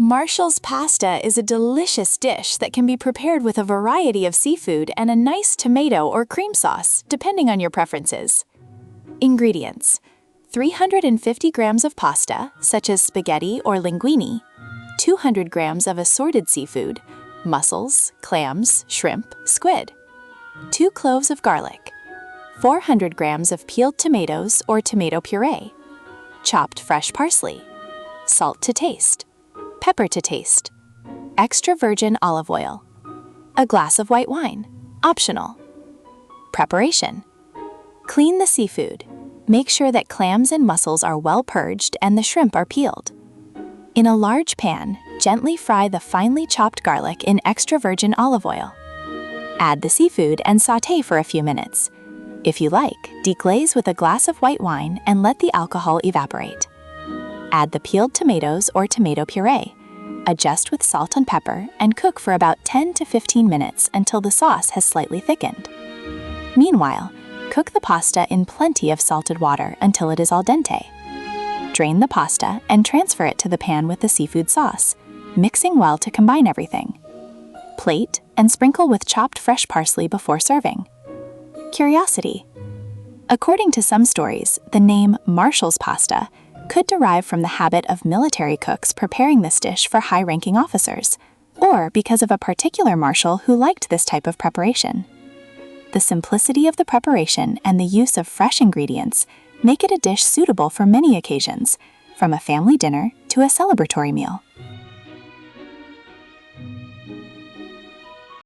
Marshal's pasta is a delicious dish that can be prepared with a variety of seafood and a nice tomato or cream sauce, depending on your preferences. Ingredients: 350 grams of pasta, such as spaghetti or linguine, 200 grams of assorted seafood, mussels, clams, shrimp, squid, 2 cloves of garlic, 400 grams of peeled tomatoes or tomato puree, chopped fresh parsley, salt to taste, pepper to taste, extra virgin olive oil, a glass of white wine, optional. Preparation: clean the seafood. Make sure that clams and mussels are well purged and the shrimp are peeled. In a large pan, gently fry the finely chopped garlic in extra virgin olive oil. Add the seafood and sauté for a few minutes. If you like, deglaze with a glass of white wine and let the alcohol evaporate. Add the peeled tomatoes or tomato puree. Adjust with salt and pepper and cook for about 10 to 15 minutes until the sauce has slightly thickened. Meanwhile, cook the pasta in plenty of salted water until it is al dente. Drain the pasta and transfer it to the pan with the seafood sauce, mixing well to combine everything. Plate and sprinkle with chopped fresh parsley before serving. Curiosity: according to some stories, the name Marshal's pasta could derive from the habit of military cooks preparing this dish for high-ranking officers, or because of a particular marshal who liked this type of preparation. The simplicity of the preparation and the use of fresh ingredients make it a dish suitable for many occasions, from a family dinner to a celebratory meal.